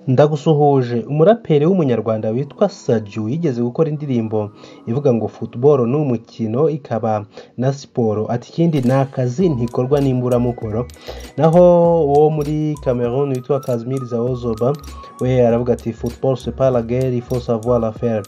Ndagusuhuje. Umuraperi w'umunyarwanda witwa Saju yigeze gukora indirimbo ivuga ngo football ni umukino ikaba na siporo, ati ikindi ni akazi ntikorwa n'imburamukoro. Naho uwo muri Cameroon witwa Kagame we aravuga ati football c'est pas la guerre, il faut savoir la faire.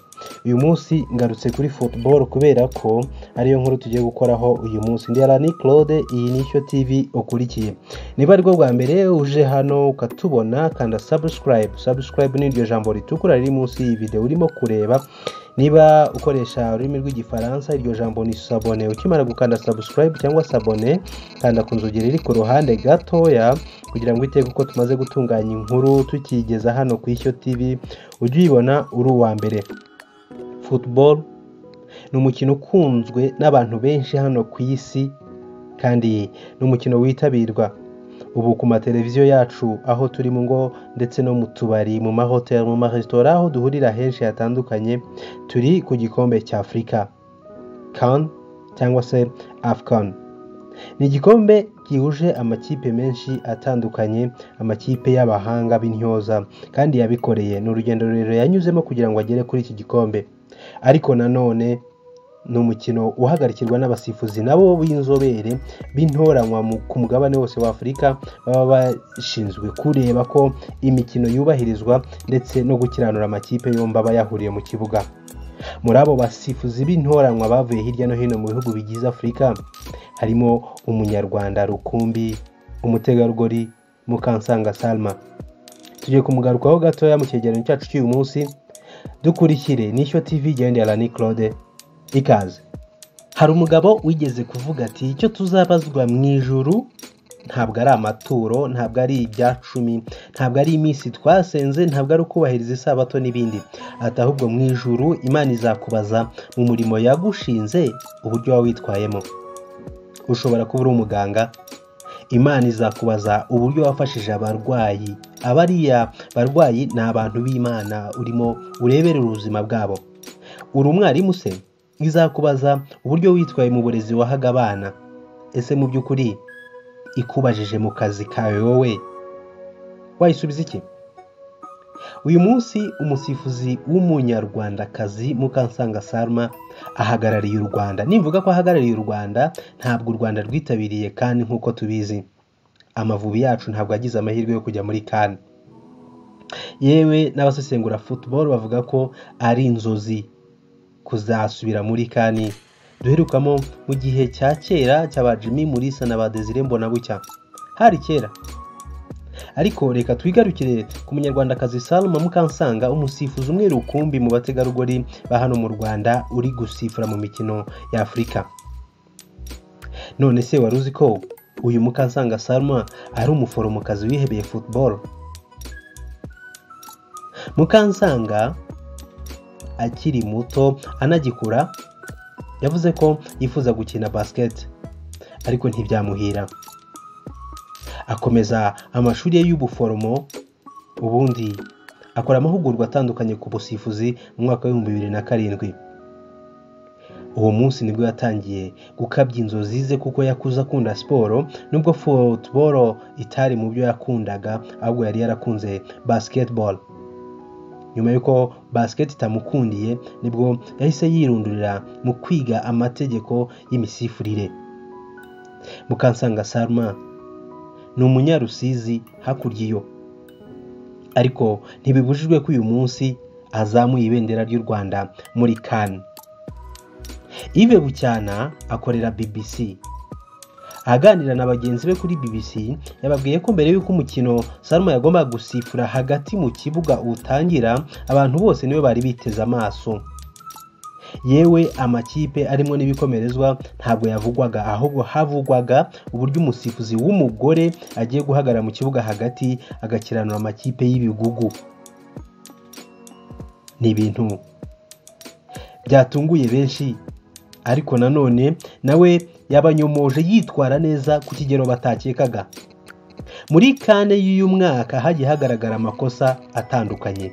Uyu munsi ngarutse kuri football kubera ko ariyo nkuru tugiye gukoraho uyu munsi. Ndi Claude, iyi ni Ibyo TV ukurikiye. Niba ari bwo bwa mbere uje hano ukatubona, kanda subscribe ni iryo jambo ritukura riri munsi iyi video urimo kureba. Niba ukoresha ururimi rw'igifaransa, iryo jambo ni s'abonner. Ukimara gukanda subscribe cyangwa s'abonner, kanda ku nzogera iri ku ruhande gatoya kugira ngo iteke uko tumaze gutunganya inkuru tukigeza hano ku Ibyo TV ujye uyibona uri uwa mbere. Football ni umukino ukunzwe n'abantu benshi hano ku isi kandi ni umukino witabirwa ubu ku mateleviziyo yacu, aho turi mu ngo ndetse no mu tubari, mu mahoteli, mu maresitora, aho duhurira henshi hatandukanye. Turi ku gikombe cya Afurika, CAN cyangwa se AFCON. Ni igikombe gihuje amakipe menshi atandukanye, amakipe y'abahanga b'intyoza kandi yabikoreye. Ni urugendo rurerure yanyuzemo kugira ngo agere kuri iki gikombe, ariko nanone ni umukino uhagarikirwa n'abasifuzi nabo b'inzobere b'intoranywa ku mugabane wose wa Afurika, baba bashinzwe kureba ko imikino yubahirizwa ndetse no gukiranura amakipe yombi aba yahuriye mu kibuga. Muri abo basifuzi b'intoranywa bavuye hirya no hino mu bihugu bigize Afurika harimo umunyarwanda rukumbi, umutegarugori Mukansanga Salma. Tugiye kumugarukaho gatoya mu cyegeranyo cyacu cy'uyu munsi. Dukurikire ni Ibyo TV, ndi Claude. Ikaze. Hari umugabo wigeze kuvuga ati icyo tuzabazwa mu ijuru ntabwo ari amaturo, ntabwo ari ibyacumi, ntabwo ari iminsi twasenze, ntabwo ari ukubahiriza isabato n'ibindi. Ati ahubwo mu ijuru Imana izakubaza mu murimo yagushinze uburyo wawitwayemo. Ushobora kuba uri umuganga, Imana izakubaza uburyo wafashije abarwayi. Abariya barwayi ni abantu b'Imana urimo ureberera ubuzima bwabo. Uri umwarimu se, izakubaza uburyo witwaye mu burezi wahaga abana. Ese mu by'ukuri ikubajije mu kazi kawe wowe wayisubiza iki? Uyu munsi umusifuzi w'umunyarwandakazi Mukansanga Salma ahagarariye u Rwanda. Nimvuga ko ahagarariye u Rwanda, ntabwo u Rwanda rwitabiriye kandi nk'uko tubizi Amavubi yacu ntabwo agize amahirwe yo kujya muri CAN. Yewe n'abasesengura football bavuga ko ari inzozi kuzasubira muri CAN duherukamo mu gihe cya kera cy'aba Jimmy Mulisa na ba Desire Mbonabucya. Hari kera. Ariko reka twigarukire ku munyarwandakazi Salma Mukansanga, umusifuzi umwe rukumbi mu bategarugori ba hano mu Rwanda uri gusifura mu mikino ya Afurika. None se wari uzi ko uyu Mukansanga Salma ari umuforomokazi wihebeye football? Mukansanga akiri muto anagikura yavuze ko yifuza gukina basket ariko ntibyamuhira. Akomeza amashuri ye y'ubuforomo, ubundi akora amahugurwa atandukanye ku busifuzi mu mwaka wa 2007. Uwo munsi nibwo yatangiye gukabya inzozi ze kuko yakuze akunda siporo, nubwo football itari mu byo yakundaga, ahubwo yari yarakunze basketball. Nyuma yuko basket itamukundiye, nibwo yahise yirundurira mu kwiga amategeko y'imisifurire. Mukansanga Salma ni umunyarusizi hakurya iyo, ariko ntibibujijwe ko uyu munsi azamuye ibendera ry'u Rwanda muri CAN. Ibyo bucyana akorera BBC. Aganira na bagenzi be kuri BBC, yababwiye ko mbere y'uko umukino Salma yagomba gusifura hagati mu kibuga utangira, abantu bose niwe bari biteze amaso. Yewe amakipe arimo n'ibikomerezwa ntabwo yavugwaga, ahubwo havugwaga uburyo umusifuzi w'umugore agiye guhagara mu kibuga hagati agakiranura amakipe y'ibigugu. Ni ibintu byatunguye benshi, ariko nanone nawe yabanyomoje yitwara neza ku kigero batakekaga. Muri CAN y'uyu mwaka hagiye hagaragara amakosa atandukanye,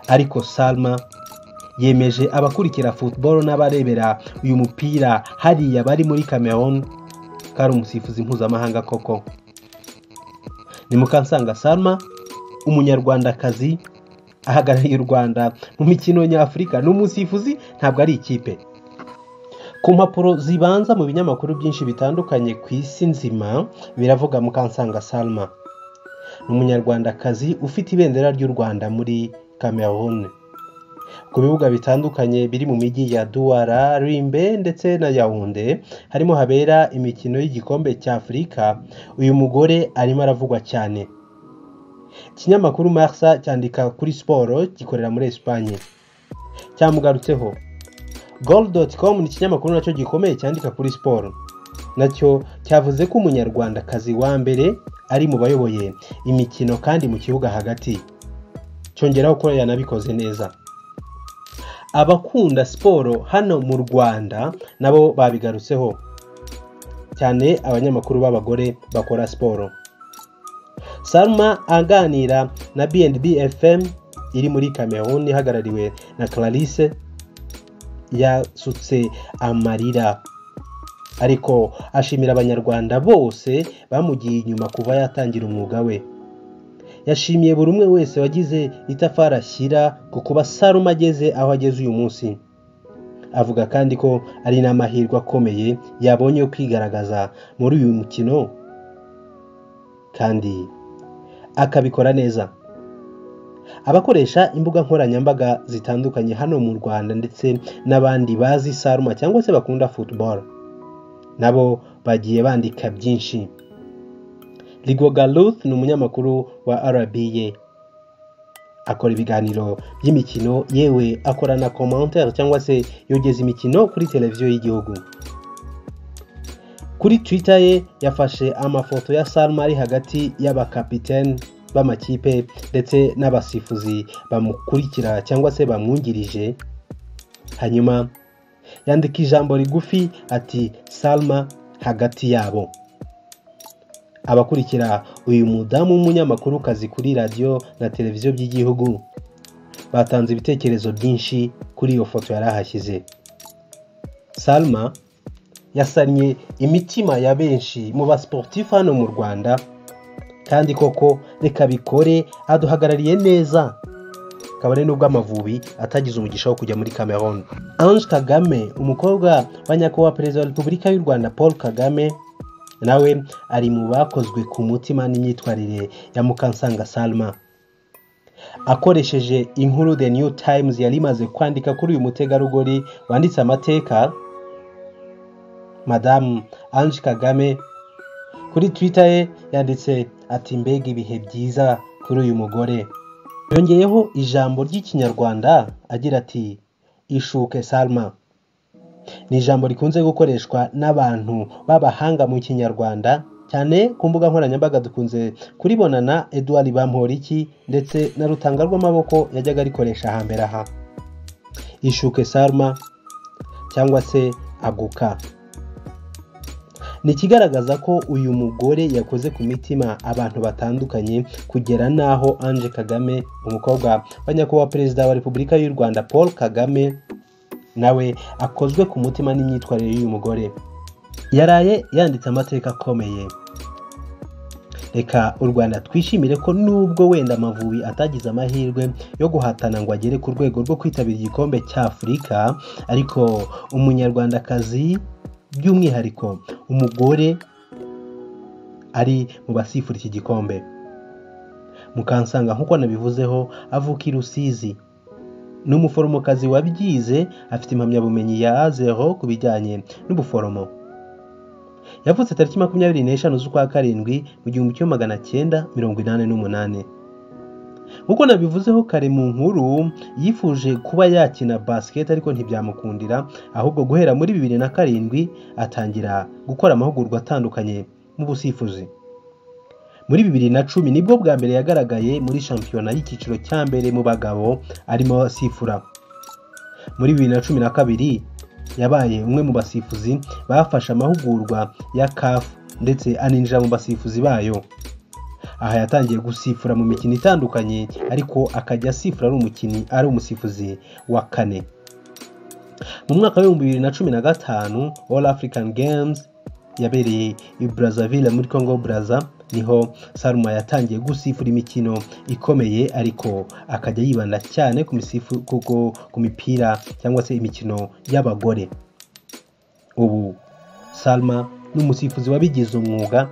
ariko Salma yemeje abakurikira football n'abarebera uyu mupira hariya bari muri Cameroon kari umusifuzi mpuzamahanga koko. Ni Mukansanga Salma umunyarwandakazi ahagarariye u Rwanda mu mikino nyafurika, n'umusifuzi ntabwo ari ikipe. Ku mpapuro zibanza mu binyamakuru byinshi bitandukanye ku isi nzima biravuga Mukansanga Salma, umunyarwandakazi ufite ibendera ry'u Rwanda muri Cameroon. Ku bibuga bitandukanye biri mu mijyi ya Douala, Rimbe ndetse na Yaounde harimo habera imikino y'igikombe cya Afurika, uyu mugore arimo aravugwa cyane. Ikinyamakuru Marsa cyandika kuri siporo gikorera muri Espagne cyamugarutseho. Goal.com ni ikinyamakuru nacyo gikomeye cyandika kuri siporo, nacyo cyavuze ko umunyarwandakazi wa mbere ari mu bayoboye imikino kandi mu kibuga hagati, cyongeraho ko yanabikoze neza. Abakunda siporo hano mu Rwanda nabo babigarutseho cyane, abanyamakuru b'abagore bakora siporo. Salma aganira na BNB FM iri muri Cameroon ihagarariwe na Clarisse yasutse amarira, ariko ashimira abanyarwanda bose bamugiye inyuma kuva yatangira umwuga we. Yashimiye buri umwe wese wagize itafari ashyira ku kuba Salma ageze aho ageze uyu munsi. Avuga kandi ko ari n'amahirwe akomeye yabonye yo kwigaragaza muri uyu mukino kandi akabikora neza. Abakoresha imbuga nkoranyambaga zitandukanye hano mu Rwanda ndetse n'abandi bazi Salma cyangwa se bakunda football nabo bagiye bandika byinshi. Ligoga Ruth ni umunyamakuru wa RBA, akora ibiganiro by'imikino, yewe akora na commentaire cyangwa se yogeza imikino kuri televiziyo y'igihugu. Kuri Twitter ye yafashe amafoto ya Salma ari hagati y'abakapiteni b'amakipe ndetse n'abasifuzi bamukurikira cyangwa se bamwungirije, hanyuma yandika ijambo rigufi ati Salma hagati yabo. Abakurikira uyu mudamu w'umunyamakuru kazi kuri radio na televiziyo by'igihugu batanze ibitekerezo byinshi kuri iyo foto yarahashyize. Salma yasanye imitima ya benshi mu basportif hano mu Rwanda, kandi koko reka bikore, aduhagarariye neza kabone nubwo Amavubi atagize umugisha wo kujya muri Cameroon. Ange Kagame, umukobwa wa nyakubahwa perezida wa Repubulika y'u Rwanda Paul Kagame, nawe ari mu bakozwe ku mutima n'imyitwarire ya Mukansanga Salma. Akoresheje inkuru The New Times yari imaze kwandika kuri uyu mutegarugori wanditse amateka, Madame Ange Kagame kuri Twitter ye yanditse ati mbega ibihe byiza kuri uyu mugore. Yongeyeho ijambo ry'ikinyarwanda agira ati ishuke Salma. Ni ijambo rikunze gukoreshwa n'abantu b'abahanga mu kinyarwanda cyane ku mbuga nkoranyambaga. Dukunze kuribonana Edouard Bamporiki ndetse na Rutanga rw'amaboko yajyaga rikoresha hambere aha. Ishuke Salma cyangwa se aguka. Ni ikigaragaza ko uyu mugore yakoze ku mitima abantu batandukanye kugera naho Ange Kagame, umukobwa wa nyakubahwa perezida wa Repubulika y'u Rwanda Paul Kagame, nawe akozwe ku mutima n'imyitwarire y'uyu mugore. Yaraye yanditse amateka akomeye. Reka u Rwanda twishimire ko nubwo wenda Amavubi atagize amahirwe yo guhatana ngo agere ku rwego rwo kwitabira igikombe cya Afurika, ariko umunyarwandakazi by'umwihariko umugore ari mu basifura iki gikombe. Mukansanga nk'uko nabivuzeho avuka i Rusizi, ni umuforomokazi wabyize, afite impamyabumenyi ya A0 ku bijyanye n'ubuforomo. Yavutse tariki 25 z'ukwa karindwi mu 1988. Nk'uko nabivuzeho kare mu nkuru, yifuje kuba yakina basket ariko ntibyamukundira, ahubwo guhera muri 2007 atangira gukora amahugurwa atandukanye mu busifuzi. Muri 2010 nibwo bwa mbere yagaragaye muri shampiyona y'icyiciro cya mbere mu bagabo arimo asifura. Muri 2012 yabaye umwe mu basifuzi bafashe amahugurwa ya CAF ndetse aninjira mu basifuzi bayo. Aha yatangiye gusifura mu mikino itandukanye, ariko akajya asifura ari umusifuzi wa kane. Mu mwaka wa 2015 All African Games yabereye i Brazzaville muri Congo Brazza niho Salma yatangiye gusifura imikino ikomeye ariko akajya yibanda cyane ku mipira cyangwa se imikino y'abagore. Ubu Salma ni umusifuzi wabigize umwuga,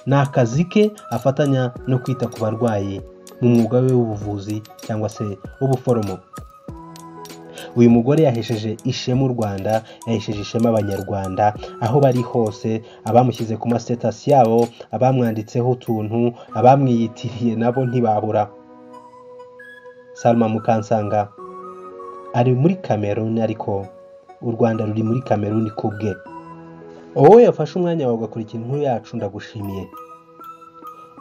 ni akazi ke afatanya no kwita ku barwayi mu mwuga we w'ubuvuzi cyangwa se w'ubuforomo. Uyu mugore yahesheje ishema u Rwanda, yahesheje ishema abanyarwanda aho bari hose, abamushyize ku mastatasi yabo, abamwanditseho utuntu, abamwiyitiriye nabo ntibabura. Salma Mukansanga ari muri Cameroon ariko u Rwanda ruri muri Cameroon kubwe. Wowe yafashe umwanya wawe ugakurikira inkuru yacu, ndagushimiye.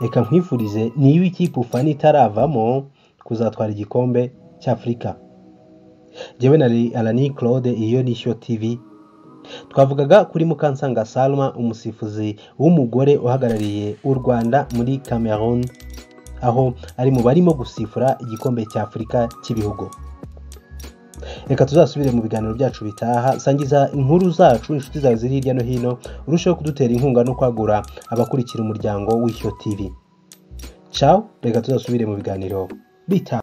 Reka nkwifurize niba ikipe ufana itaravamo kuzatwara igikombe cy'Afrika. Jewe na Alani Claude, iyo ni Ishyo TV. Twavugaga kuri Mukansanga Salma, umusifuzi w'umugore uhagarariye u Rwanda muri Cameroon, aho ari mu barimo gusifura igikombe cy'Afrika cy'ibihugu. Reka tuzasubire mu biganiro byacu bitaha. Sangiza inkuru zacu inshuti zawe ziri hirya no hino, urusheho kudutera inkunga no kwagura abakurikira umuryango w'Ishyo TV. Ciao, reka tuzasubire mu biganiro bitaha.